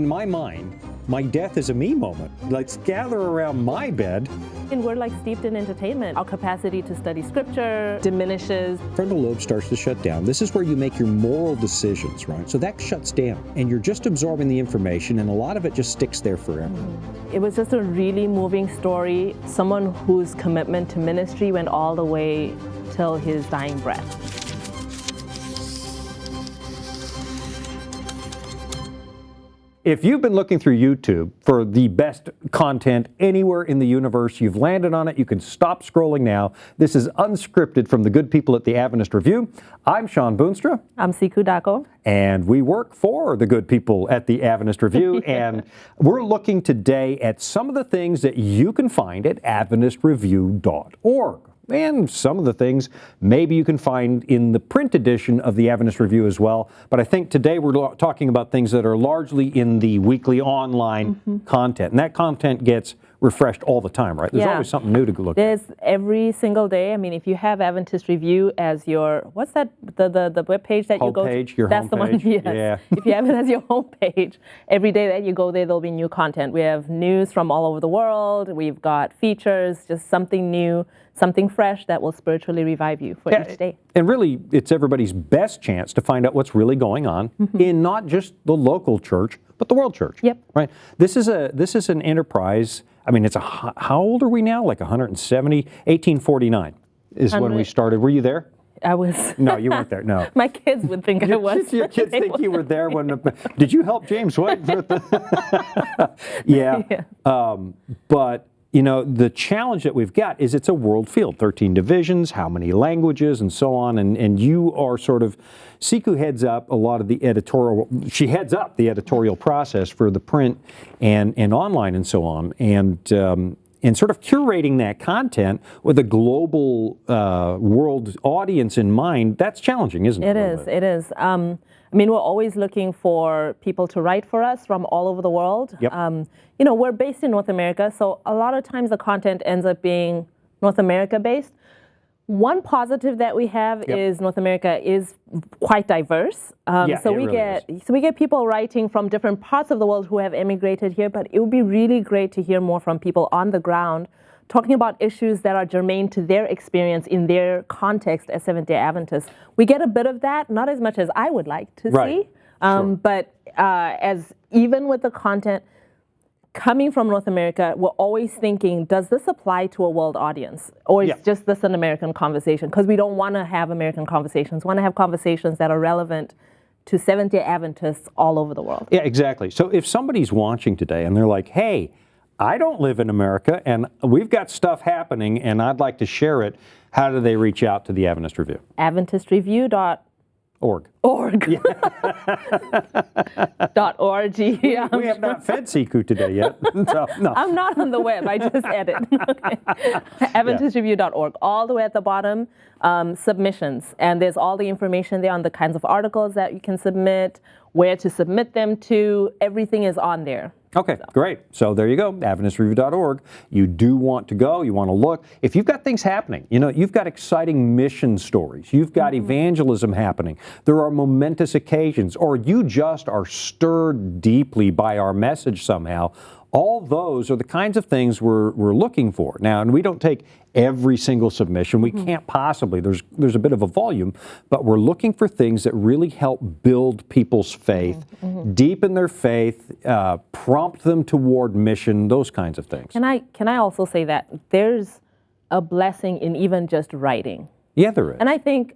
in my mind, my death is a me moment. Let's gather around my bed. And we're like steeped in entertainment. Our capacity to study scripture diminishes. Frontal lobe starts to shut down. This is where you make your moral decisions, right? So that shuts down, and you're just absorbing the information, and a lot of it just sticks there forever. It was just a really moving story. Someone whose commitment to ministry went all the way till his dying breath. If you've been looking through YouTube for the best content anywhere in the universe, you've landed on it. You can stop scrolling now. This is Unscripted from the good people at the Adventist Review. I'm Shawn Boonstra. I'm Sikhu Dako. And we work for the good people at the Adventist Review. And we're looking today at some of the things that you can find at AdventistReview.org. And some of the things maybe you can find in the print edition of the Adventist Review as well. But I think today we're talking about things that are largely in the weekly online content. And that content gets refreshed all the time, right? There's always something new to look at. There's every single day. I mean, if you have Adventist Review as your, what's that, the web page that you go to? Your That's the one, yes. Yeah. If you have it as your homepage, every day that you go there, there'll be new content. We have news from all over the world. We've got features, just something new, something fresh that will spiritually revive you for each day. And really, it's everybody's best chance to find out what's really going on in not just the local church, but the world church. Yep. Right. This is an enterprise. I mean, how old are we now? Like 170? 1849 is when we started. Were you there? I was. No, you weren't there. No. My kids would think I was. Your kids think you were there when. Did you help James White? Yeah. But you know, the challenge that we've got is it's a world field, 13 divisions, how many languages, and so on. And you are sort of, Sikhu heads up a lot of the editorial, she heads up the editorial process for the print and online and so on. And sort of curating that content with a global world audience in mind, that's challenging, isn't it? It is. I mean, we're always looking for people to write for us from all over the world. Yep. You know, we're based in North America, so a lot of times the content ends up being North America based. One positive that we have is North America is quite diverse. So we get people writing from different parts of the world who have emigrated here, but it would be really great to hear more from people on the ground talking about issues that are germane to their experience in their context as Seventh-day Adventists. We get a bit of that, not as much as I would like to see, but as even with the content coming from North America, we're always thinking, does this apply to a world audience? Or is just this an American conversation? Because we don't want to have American conversations. We want to have conversations that are relevant to Seventh-day Adventists all over the world. Yeah, exactly. So if somebody's watching today and they're like, hey, I don't live in America, and we've got stuff happening, and I'd like to share it, how do they reach out to the Adventist Review? AdventistReview.org. Yeah. .org. Yeah, we have not fed Sikhu today yet. So, no. I'm not on the web. I just edit. Okay. AdventistReview.org. All the way at the bottom, submissions. And there's all the information there on the kinds of articles that you can submit, where to submit them to. Everything is on there. Okay, great. So there you go, AdventistReview.org. You do want to go, you want to look. If you've got things happening, you know, you've got exciting mission stories, you've got evangelism happening, there are momentous occasions, or you just are stirred deeply by our message somehow, all those are the kinds of things we're looking for. Now, and we don't take every single submission. We can't possibly. There's a bit of a volume, but we're looking for things that really help build people's faith, deepen their faith, prompt them toward mission, those kinds of things. Can I also say that there's a blessing in even just writing? Yeah, there is. And I think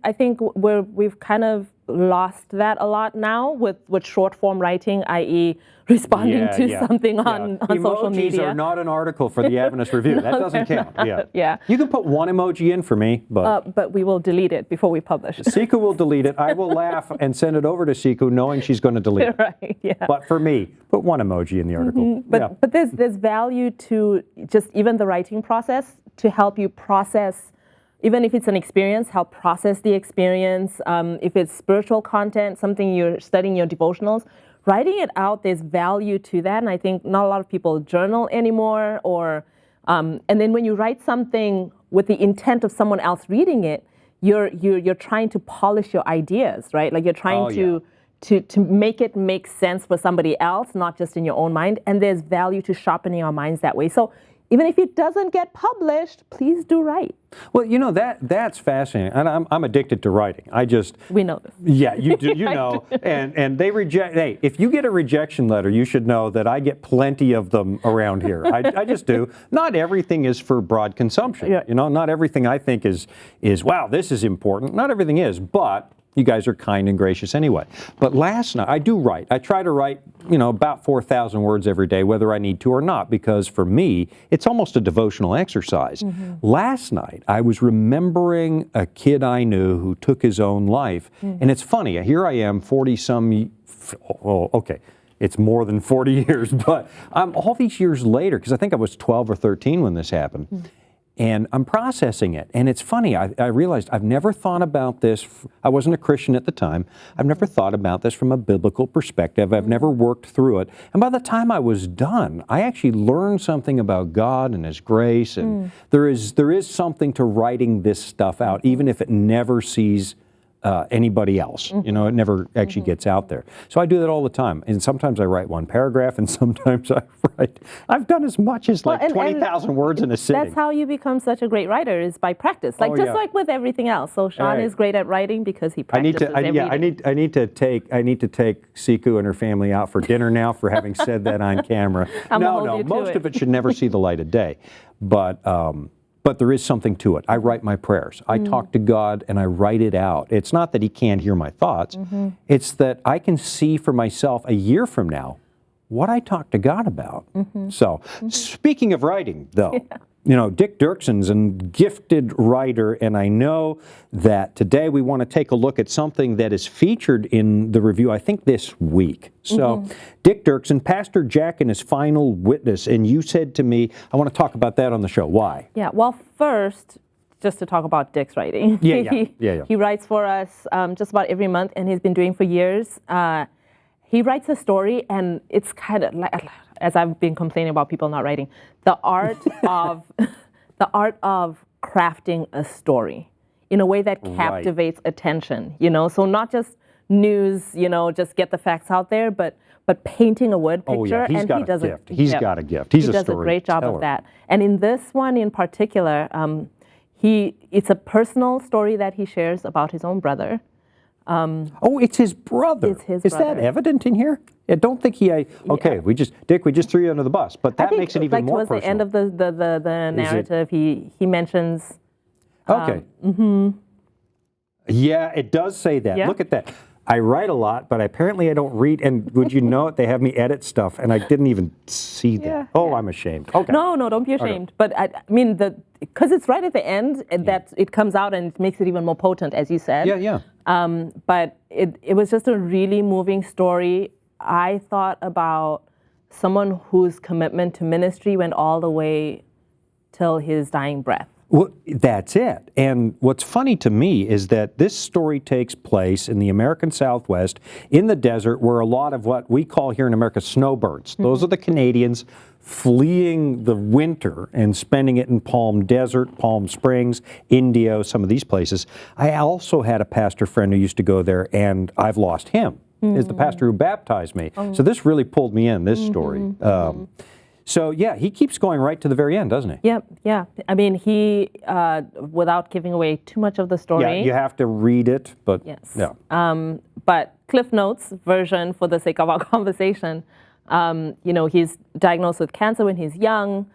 we've kind of lost that a lot now with short form writing, i.e. responding to something on social media. Emojis are not an article for the Adventist Review. That doesn't count. Yeah. You can put one emoji in for me, but we will delete it before we publish. Sikhu will delete it. I will laugh and send it over to Sikhu knowing she's going to delete it. Right, yeah. But for me, put one emoji in the article. But there's value to just even the writing process to help you process. Even if it's an experience, help process the experience. If it's spiritual content, something you're studying your devotionals, writing it out, there's value to that. And I think not a lot of people journal anymore. And then when you write something with the intent of someone else reading it, you're trying to polish your ideas, right? Like you're trying to make it make sense for somebody else, not just in your own mind. And there's value to sharpening our minds that way. So even if it doesn't get published, please do write. Well, you know, that's fascinating. And I'm addicted to writing. We know this. Yeah, you do, you know. And they reject, hey, if you get a rejection letter, you should know that I get plenty of them around here. I just do. Not everything is for broad consumption. Yeah. You know, not everything I think is, wow, this is important. Not everything is, but you guys are kind and gracious anyway. But last night, I do write. I try to write, you know, about 4,000 words every day, whether I need to or not, because for me, it's almost a devotional exercise. Last night, I was remembering a kid I knew who took his own life. And it's funny, here I am, 40-some, oh, okay, it's more than 40 years, but all these years later, because I think I was 12 or 13 when this happened, and I'm processing it. And it's funny, I realized I've never thought about this. I wasn't a Christian at the time. I've never thought about this from a biblical perspective. I've never worked through it. And by the time I was done, I actually learned something about God and His grace. And there is something to writing this stuff out, even if it never sees anybody else. You know, it never actually gets out there. So I do that all the time. And sometimes I write one paragraph, and sometimes I've done as much as like 20,000 words in a sitting. That's how you become such a great writer, is by practice. Like like with everything else. So Shawn is great at writing because he practices every day. I need to take Sikhu and her family out for dinner now for having said that on camera. No, most of it should never see the light of day. But there is something to it. I write my prayers. I talk to God and I write it out. It's not that He can't hear my thoughts. It's that I can see for myself a year from now what I talk to God about. So, speaking of writing, though, you know, Dick Duerksen's a gifted writer, and I know that today we want to take a look at something that is featured in the review, I think this week. So, Dick Duerksen, Pastor Jack and His Final Witness, and you said to me, I want to talk about that on the show. Why? Yeah, well, first, just to talk about Dick's writing. He writes for us just about every month, and he's been doing for years. He writes a story, and it's kind of like, as I've been complaining about people not writing, the art of crafting a story in a way that captivates attention. You know, so not just news. You know, just get the facts out there, but painting a word picture. He's got a gift. He's got a gift. He does a great job of that. And in this one in particular, it's a personal story that he shares about his own brother. It's his brother. It's his Is brother. that evident in here? I don't think okay, we just threw you under the bus, but that makes it even more personal. Towards the end of the narrative, he mentions. Okay. Yeah, it does say that. Yeah. Look at that. I write a lot, but apparently I don't read. And would you know it? They have me edit stuff, and I didn't even see that. I'm ashamed. Okay. No, don't be ashamed. But I mean, because it's right at the end that it comes out and it makes it even more potent, as you said. Yeah. But it was just a really moving story. I thought about someone whose commitment to ministry went all the way till his dying breath. Well, that's it. And what's funny to me is that this story takes place in the American Southwest, in the desert, where a lot of what we call here in America snowbirds. Those are the Canadians fleeing the winter and spending it in Palm Desert, Palm Springs, Indio, some of these places. I also had a pastor friend who used to go there, and I've lost him. Is the pastor who baptized me. So this really pulled me in, this story. So yeah, he keeps going right to the very end, doesn't he? Yep, yeah. I mean, he, without giving away too much of the story. Yeah, you have to read it, but yes. Yeah. But Cliff Notes version, for the sake of our conversation, you know, he's diagnosed with cancer when he's young,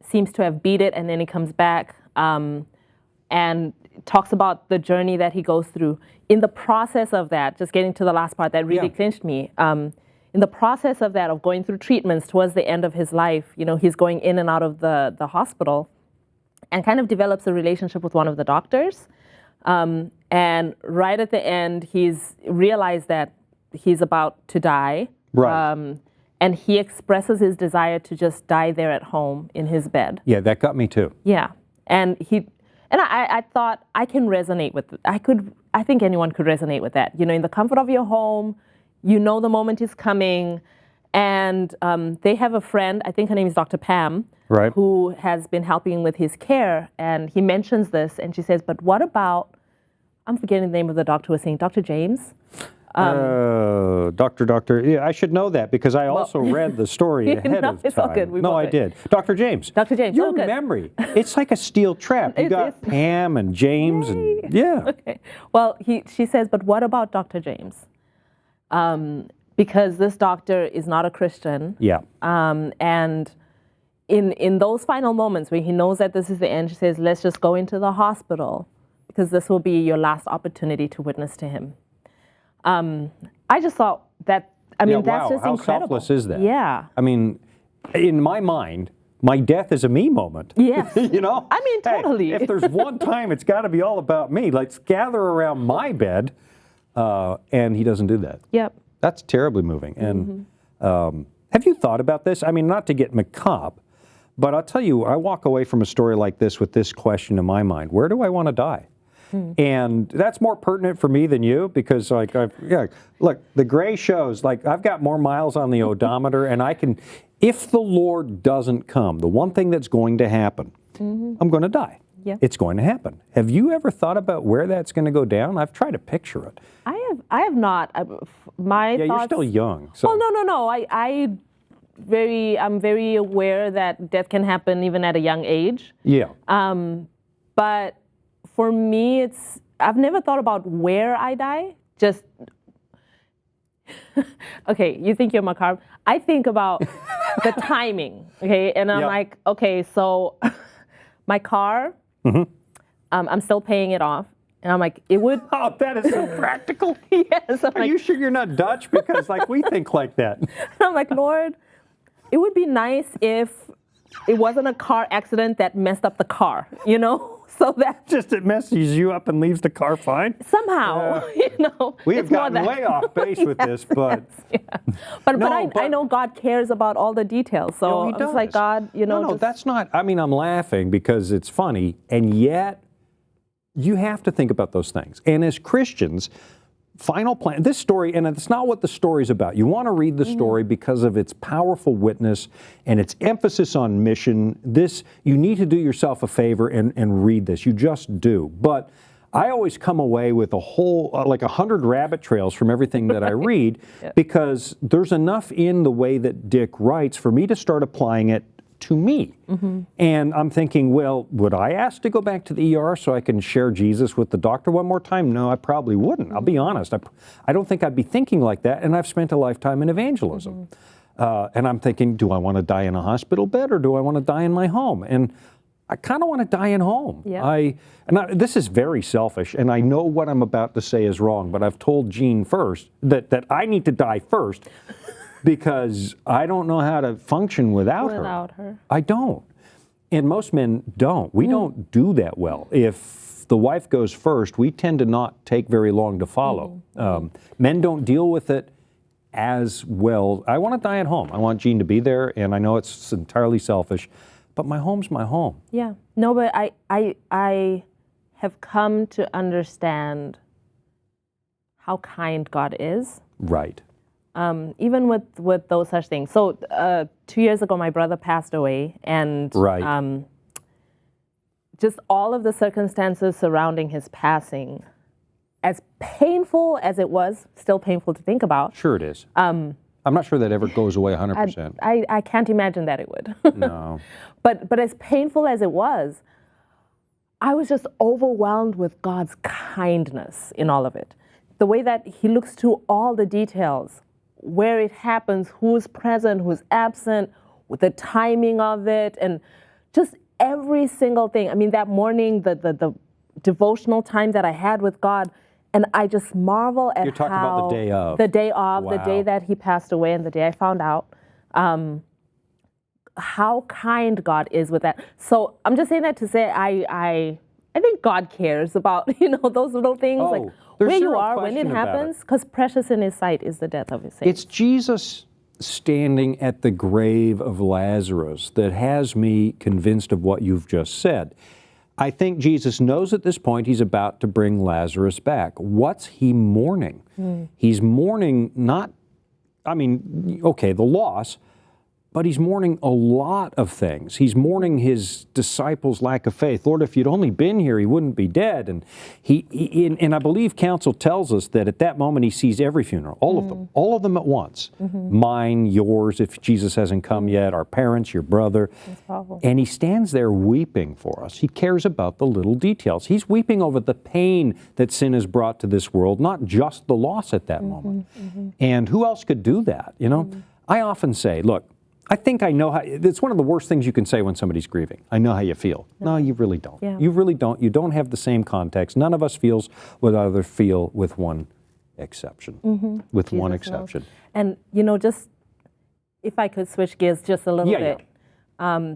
seems to have beat it, and then he comes back and talks about the journey that he goes through. In the process of that, just getting to the last part that really clinched me, in the process of that, of going through treatments towards the end of his life, you know, he's going in and out of the hospital and kind of develops a relationship with one of the doctors. And right at the end, he's realized that he's about to die. Right. And he expresses his desire to just die there at home in his bed. Yeah, that got me too. Yeah. And I thought I can resonate with it. I think anyone could resonate with that. You know, in the comfort of your home, you know the moment is coming. And they have a friend, I think her name is Dr. Pam, right, who has been helping with his care. And he mentions this, and she says, but what about, I'm forgetting the name of the doctor who was saying, Dr. James? Doctor, yeah, I should know that because I also read the story ahead of time. It's all good. No, I did. Dr. James. Dr. James. Your memory, it's like a steel trap. You got Pam and James and yeah. Okay. Well, she says, but what about Dr. James? Because this doctor is not a Christian. Yeah. And in those final moments where he knows that this is the end, she says, let's just go into the hospital because this will be your last opportunity to witness to him. I just thought that, that's just how incredible. selfless is that? Yeah. I mean, in my mind, my death is a me moment. Yes. You know? I mean, totally. Hey, if there's one time it's got to be all about me, let's gather around my bed, and he doesn't do that. Yep. That's terribly moving. And have you thought about this? I mean, not to get macabre, but I'll tell you, I walk away from a story like this with this question in my mind: where do I want to die? And that's more pertinent for me than you because, look, the gray shows, I've got more miles on the odometer, and I can, if the Lord doesn't come, the one thing that's going to happen, I'm going to die. Yep. It's going to happen. Have you ever thought about where that's going to go down? I've tried to picture it. I have not. My thoughts. You're still young. So. Well, no. I'm very aware that death can happen even at a young age. Yeah. But for me, I've never thought about where I die. Just okay. You think you're macabre. I think about the timing. Okay, and I'm like, okay, so my car. I'm still paying it off. And I'm like, it would... Oh, that is so practical. Yes. Are you sure you're not Dutch? Because, we think like that. And I'm like, Lord, it would be nice if it wasn't a car accident that messed up the car, So that... Just it messes you up and leaves the car fine? Somehow, We have gotten way off base with this, but... Yes, yeah. But I know God cares about all the details. So it's like, God, No, that's not... I mean, I'm laughing because it's funny, and yet... You have to think about those things. And as Christians, final plan, this story, and it's not what the story's about. You want to read the story because of its powerful witness and its emphasis on mission. You need to do yourself a favor and read this. You just do. But I always come away with a whole, 100 rabbit trails from everything that I read because there's enough in the way that Dick writes for me to start applying it to me. And I'm thinking, well, would I ask to go back to the ER so I can share Jesus with the doctor one more time? No, I probably wouldn't. I'll be honest. I don't think I'd be thinking like that, and I've spent a lifetime in evangelism. And I'm thinking, do I want to die in a hospital bed or do I want to die in my home? And I kind of want to die in home. Yeah. This is very selfish, and I know what I'm about to say is wrong, but I've told Jean first that I need to die first. Because I don't know how to function without her. I don't. And most men don't. We don't do that well. If the wife goes first, we tend to not take very long to follow. Men don't deal with it as well. I want to die at home. I want Jean to be there, and I know it's entirely selfish, but my home's my home. Yeah. No, but I have come to understand how kind God is. Right. Even with those such things. So 2 years ago, my brother passed away, and just all of the circumstances surrounding his passing, as painful as it was, still painful to think about. Sure it is. I'm not sure that ever goes away 100%. I can't imagine that it would. No. But as painful as it was, I was just overwhelmed with God's kindness in all of it. The way that He looks through all the details, where it happens, who's present, who's absent, with the timing of it, and just every single thing. I mean, that morning, the devotional time that I had with God, and I just marvel at You're talking about the day of. The day of, Wow. the day that he passed away, and the day I found out how kind God is with that. So I'm just saying that to say I think God cares about, those little things, like where you are, when it happens, because precious in His sight is the death of His saints. It's Jesus standing at the grave of Lazarus that has me convinced of what you've just said. I think Jesus knows at this point He's about to bring Lazarus back. What's He mourning? He's mourning the loss, but he's mourning a lot of things. He's mourning his disciples' lack of faith. Lord, if you'd only been here, he wouldn't be dead. And and I believe counsel tells us that at that moment he sees every funeral, all of them at once. Mine, yours, if Jesus hasn't come yet, our parents, your brother. And he stands there weeping for us. He cares about the little details. He's weeping over the pain that sin has brought to this world, not just the loss at that moment. And who else could do that? You know, I often say, look, I think I know how, it's one of the worst things you can say when somebody's grieving. I know how you feel. No, you really don't. Yeah. You really don't. You don't have the same context. None of us feels what others feel with one exception. With one exception. Knows. And, you know, just if I could switch gears just a little bit,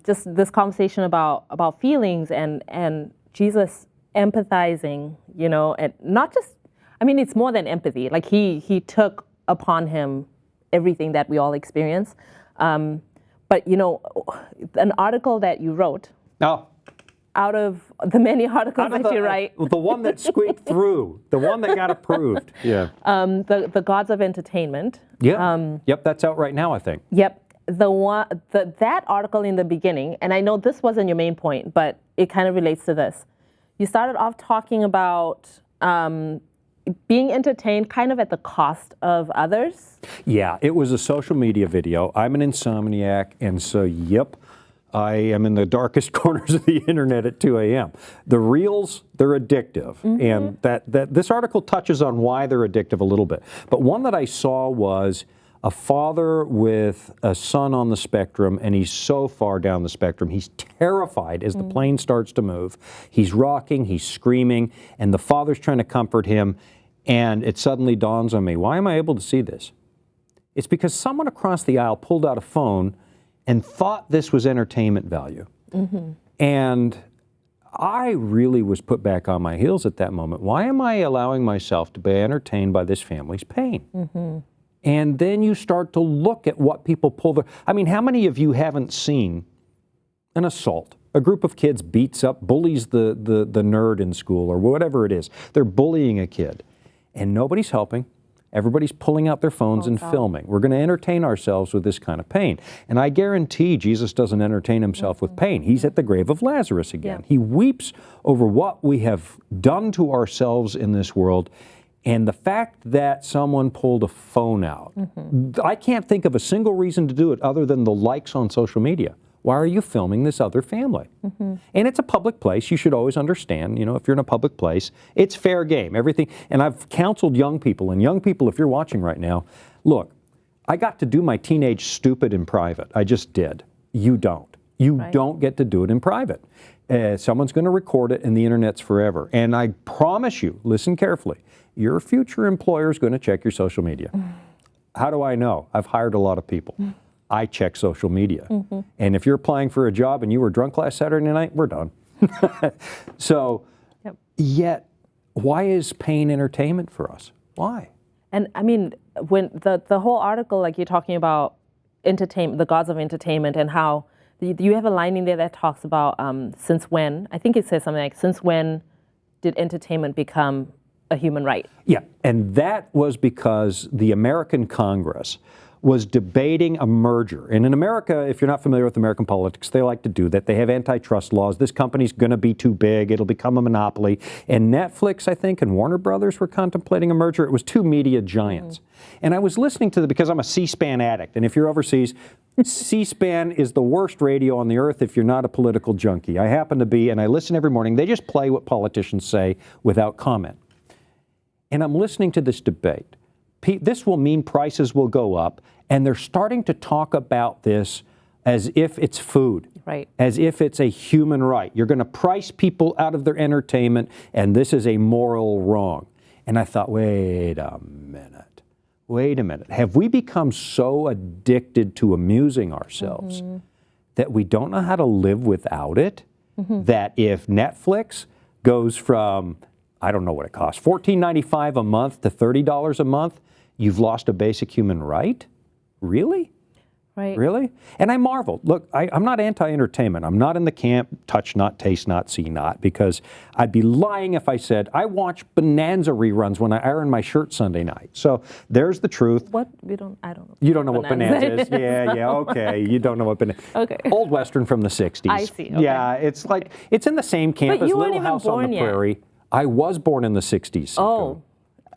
just this conversation about feelings and Jesus empathizing, you know, and not just, I mean, it's more than empathy. Like he took upon him everything that we all experience. But, you know, an article that you wrote, out of the many articles that you write. The one that squeaked through, the one that got approved. The Gods of Entertainment. Yep, that's out right now, I think. Yep. That article in the beginning, and I know this wasn't your main point, but it kind of relates to this. You started off talking about being entertained kind of at the cost of others. Yeah, it was a social media video. I'm an insomniac, and so, yep, I am in the darkest corners of the internet at 2 a.m. The reels, they're addictive, and that this article touches on why they're addictive a little bit. But one that I saw was a father with a son on the spectrum, and he's so far down the spectrum, he's terrified as the plane starts to move. He's rocking, he's screaming, and the father's trying to comfort him, and it suddenly dawns on me, why am I able to see this? It's because someone across the aisle pulled out a phone and thought this was entertainment value. And I really was put back on my heels at that moment. Why am I allowing myself to be entertained by this family's pain? And then you start to look at what people pull their... I mean, how many of you haven't seen an assault? A group of kids beats up, bullies the nerd in school or whatever it is. They're bullying a kid. And nobody's helping. Everybody's pulling out their phones and filming. We're going to entertain ourselves with this kind of pain. And I guarantee Jesus doesn't entertain himself with pain. He's at the grave of Lazarus again. He weeps over what we have done to ourselves in this world. And the fact that someone pulled a phone out, I can't think of a single reason to do it other than the likes on social media. Why are you filming this other family? And it's a public place. You should always understand, you know, if you're in a public place, it's fair game, everything. And I've counseled young people, and young people, if you're watching right now, look, I got to do my teenage stupid in private. I just did. You don't. You don't get to do it in private. Someone's going to record it, and the internet's forever. And I promise you, listen carefully, your future employer is going to check your social media. How do I know? I've hired a lot of people. I check social media. And if you're applying for a job and you were drunk last Saturday night, we're done. So, yet, why is pain entertainment for us? Why? And I mean, when the whole article, like you're talking about entertainment, the gods of entertainment, and how you have a line in there that talks about since when, I think it says something like, since when did entertainment become a human right? Yeah, and that was because the American Congress was debating a merger. And in America, if you're not familiar with American politics, they like to do that. They have antitrust laws. This company's going to be too big. It'll become a monopoly. And Netflix, I think, and Warner Brothers were contemplating a merger. It was two media giants. And I was listening to because I'm a C-SPAN addict. And if you're overseas, C-SPAN is the worst radio on the earth if you're not a political junkie. I happen to be, and I listen every morning. They just play what politicians say without comment. And I'm listening to this debate. This will mean prices will go up, and they're starting to talk about this as if it's food, as if it's a human right. You're going to price people out of their entertainment, and this is a moral wrong. And I thought, wait a minute. Have we become so addicted to amusing ourselves that we don't know how to live without it? That if Netflix goes from, I don't know what it costs, $14.95 a month to $30 a month, you've lost a basic human right? Really? Right. Really? And I marveled. Look, I'm not anti-entertainment. I'm not in the camp, touch not, taste not, see not, because I'd be lying if I said I watch Bonanza reruns when I iron my shirt Sunday night. So there's the truth. What? I don't know. You don't know what Bonanza is? Yeah, okay. You don't know what Bonanza is. Okay. Old Western from the 60s. I see. Okay. Yeah, it's like, it's in the same camp But as you weren't Little even House on the born yet. Prairie. I was born in the 60s. Oh,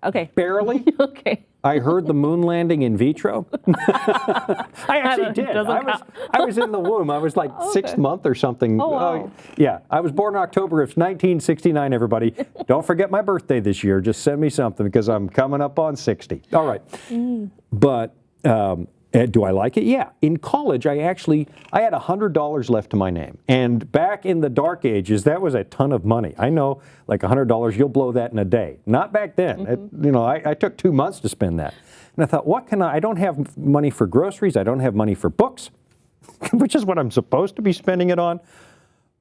okay. Barely. Okay. I heard the moon landing in vitro. I actually did. I was in the womb. I was like sixth month or something. Oh, wow. Yeah, I was born in October of 1969, everybody. Don't forget my birthday this year. Just send me something because I'm coming up on 60. All right. But do I like it? Yeah. In college, I had $100 left to my name. And back in the dark ages, that was a ton of money. I know, like $100, you'll blow that in a day. Not back then. I took 2 months to spend that. And I thought, I don't have money for groceries. I don't have money for books, which is what I'm supposed to be spending it on.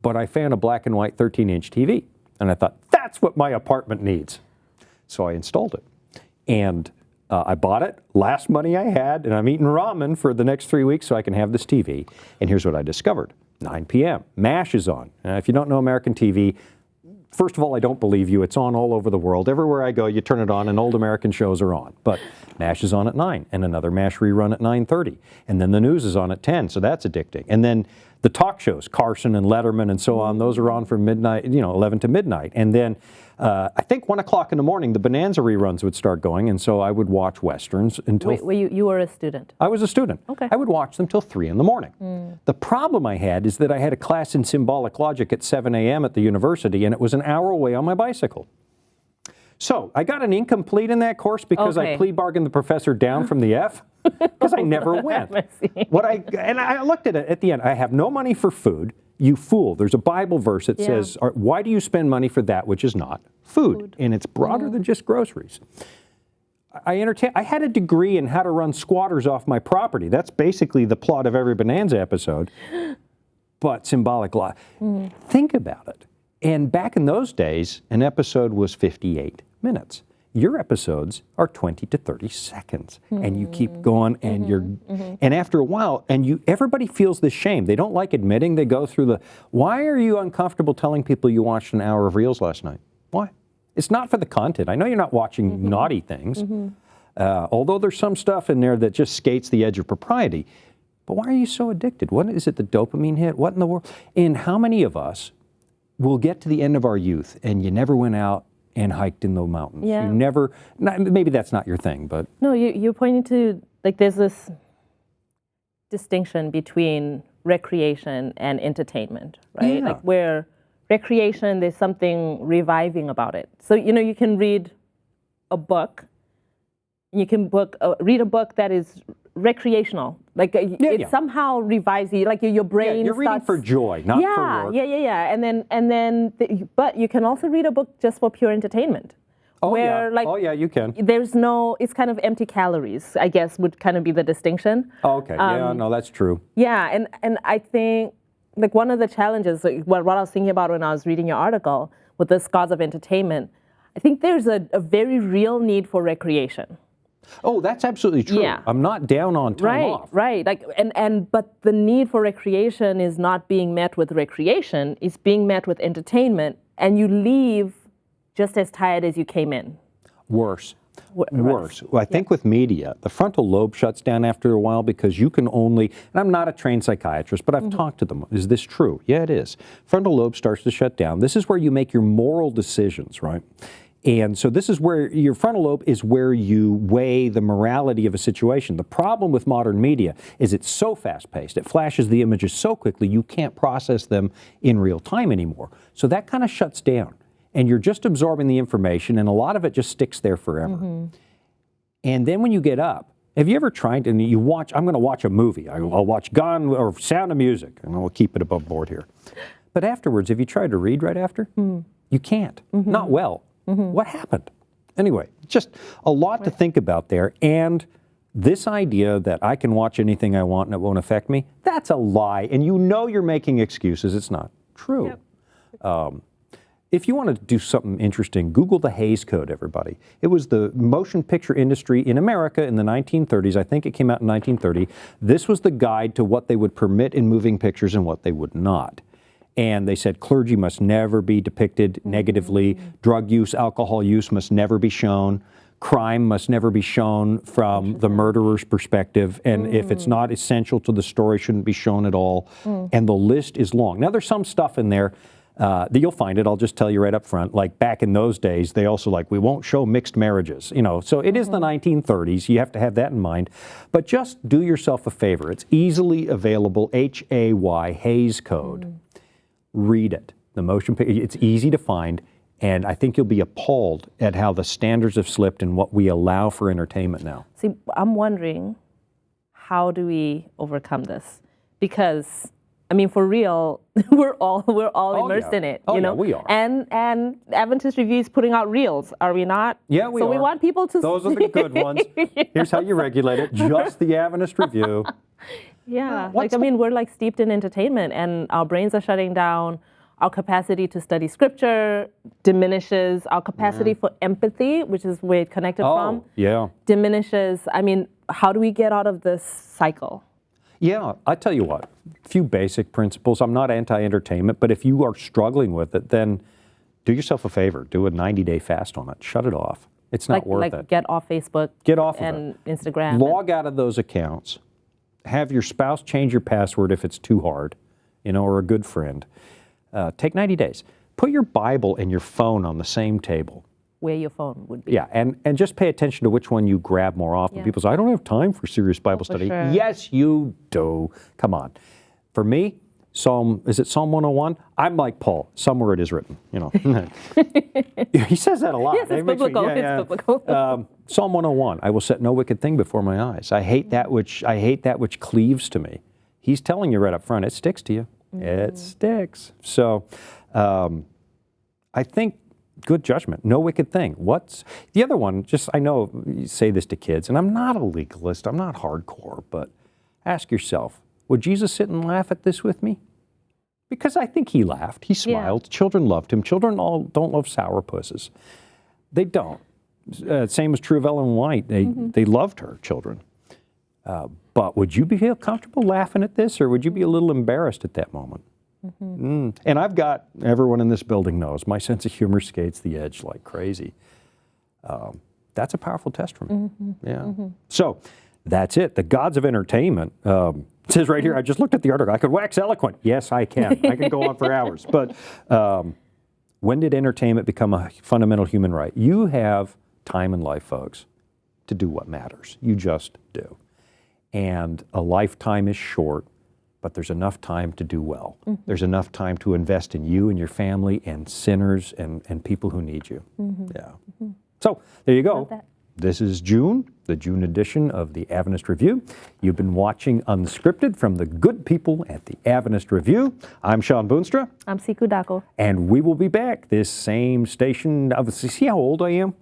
But I found a black and white 13-inch TV. And I thought, that's what my apartment needs. So I installed it. And I bought it, last money I had, and I'm eating ramen for the next 3 weeks so I can have this TV. And here's what I discovered. 9 p.m. MASH is on. If you don't know American TV, first of all, I don't believe you. It's on all over the world. Everywhere I go, you turn it on and old American shows are on. But MASH is on at 9 and another MASH rerun at 9:30. And then the news is on at 10, so that's addicting. And then the talk shows, Carson and Letterman and so on, those are on from midnight, 11 to midnight. And then I think 1 o'clock in the morning, the Bonanza reruns would start going, and so I would watch Westerns until... Wait, you were a student? I was a student. Okay. I would watch them till 3 in the morning. The problem I had is that I had a class in symbolic logic at 7 a.m. at the university, and it was an hour away on my bicycle. So I got an incomplete in that course because I plea bargained the professor down from the F, because I never went. I looked at it at the end. I have no money for food. You fool. There's a Bible verse that says, why do you spend money for that which is not food? And it's broader than just groceries. I had a degree in how to run squatters off my property. That's basically the plot of every Bonanza episode. But symbolic law. Think about it. And back in those days, an episode was 58 minutes. Your episodes are 20 to 30 seconds, and you keep going, and and after a while, everybody feels this shame. They don't like admitting they go through why are you uncomfortable telling people you watched an hour of Reels last night? Why? It's not for the content. I know you're not watching naughty things, although there's some stuff in there that just skates the edge of propriety. But why are you so addicted? What is it, the dopamine hit? What in the world? And how many of us will get to the end of our youth, and you never went out and hiked in the mountains? Yeah. You never, maybe that's not your thing, but... No, you're pointing to, there's this distinction between recreation and entertainment, right? Yeah. Where recreation, there's something reviving about it. So, you can read a book, you can read a book that is recreational. It somehow revives you, your brain you're reading for joy, not for work. Yeah. But you can also read a book just for pure entertainment. You can. There's it's kind of empty calories, I guess, would kind of be the distinction. Oh, okay, that's true. Yeah, and I think, one of the challenges, what I was thinking about when I was reading your article with the scars of entertainment, I think there's a very real need for recreation. Oh, that's absolutely true. Yeah. I'm not down on time off. Right. But the need for recreation is not being met with recreation, it's being met with entertainment, and you leave just as tired as you came in. Worse. Worse. Well, I think with media, the frontal lobe shuts down after a while because you can only, and I'm not a trained psychiatrist, but I've talked to them. Is this true? Yeah, it is. Frontal lobe starts to shut down. This is where you make your moral decisions, right? And so this is where your frontal lobe is where you weigh the morality of a situation. The problem with modern media is it's so fast-paced. It flashes the images so quickly you can't process them in real time anymore. So that kind of shuts down. And you're just absorbing the information, and a lot of it just sticks there forever. And then when you get up, have you ever tried, and you watch, I'm going to watch a movie. I'll watch Gone or Sound of Music, and we'll keep it above board here. But afterwards, have you tried to read right after? You can't. Not well. What happened? Anyway, just a lot to think about there. And this idea that I can watch anything I want and it won't affect me, that's a lie. And you're making excuses. It's not true. if you want to do something interesting, Google the Hays Code, everybody. It was the motion picture industry in America in the 1930s. I think it came out in 1930. This was the guide to what they would permit in moving pictures and what they would not. And they said clergy must never be depicted negatively. Drug use, alcohol use must never be shown. Crime must never be shown from the murderer's perspective. And if it's not essential to the story, shouldn't be shown at all. And the list is long. Now, there's some stuff in there that you'll find it. I'll just tell you right up front. Like back in those days, they also we won't show mixed marriages. So it is the 1930s. You have to have that in mind. But just do yourself a favor. It's easily available. H-A-Y, Hays Code. Read it. The motion picture. It's easy to find. And I think you'll be appalled at how the standards have slipped and what we allow for entertainment now. See, I'm wondering, how do we overcome this? Because, I mean, for real, we're all immersed in it. Yeah, we are. And Adventist Review is putting out reels, are we not? Yeah, we are. So we want people to. Those are the good ones. Here's how you regulate it. Just the Adventist Review. Yeah, we're steeped in entertainment, and our brains are shutting down. Our capacity to study scripture diminishes. Our capacity for empathy, which is where it connected from, diminishes. I mean, how do we get out of this cycle? Yeah, I tell you what, a few basic principles. I'm not anti-entertainment, but if you are struggling with it, then do yourself a favor. Do a 90-day fast on it. Shut it off. It's not worth it. Get off Facebook. Get off and Instagram. Log out of those accounts. Have your spouse change your password if it's too hard, or a good friend. Take 90 days. Put your Bible and your phone on the same table. Where your phone would be. Yeah, and just pay attention to which one you grab more often. Yeah. People say, I don't have time for serious Bible study. Sure. Yes, you do. Come on. For me, Psalm 101? I'm like Paul. Somewhere it is written. He says that a lot. Yes, it's biblical. It's biblical. Psalm 101. I will set no wicked thing before my eyes. I hate that which cleaves to me. He's telling you right up front. It sticks to you. It sticks. So I think good judgment, no wicked thing. What's the other one? I know you say this to kids, and I'm not a legalist, I'm not hardcore, but ask yourself, would Jesus sit and laugh at this with me? Because I think he laughed, he smiled, Children loved him. Children all don't love sourpusses. They don't. Same is true of Ellen White. They loved her, children. But would you feel comfortable laughing at this, or would you be a little embarrassed at that moment? And everyone in this building knows, my sense of humor skates the edge like crazy. That's a powerful test for me. So that's it. The gods of entertainment. It says right here, I just looked at the article. I could wax eloquent. Yes, I can. I can go on for hours. But when did entertainment become a fundamental human right? You have time in life, folks, to do what matters. You just do. And a lifetime is short, but there's enough time to do well. There's enough time to invest in you and your family and sinners and people who need you. So there you go. This is June, the June edition of the Adventist Review. You've been watching Unscripted from the good people at the Adventist Review. I'm Shawn Boonstra. I'm Sikhu Dako. And we will be back, this same station. See how old I am?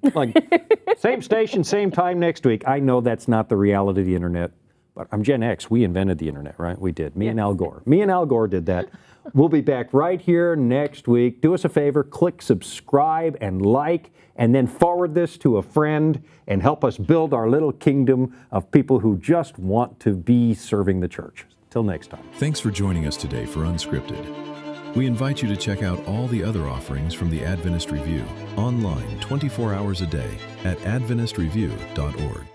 Same station, same time next week. I know that's not the reality of the internet. But I'm Gen X. We invented the internet, right? We did. Me and Al Gore. Me and Al Gore did that. We'll be back right here next week. Do us a favor, click subscribe and like, and then forward this to a friend and help us build our little kingdom of people who just want to be serving the church. Till next time. Thanks for joining us today for Unscripted. We invite you to check out all the other offerings from the Adventist Review online 24 hours a day at adventistreview.org.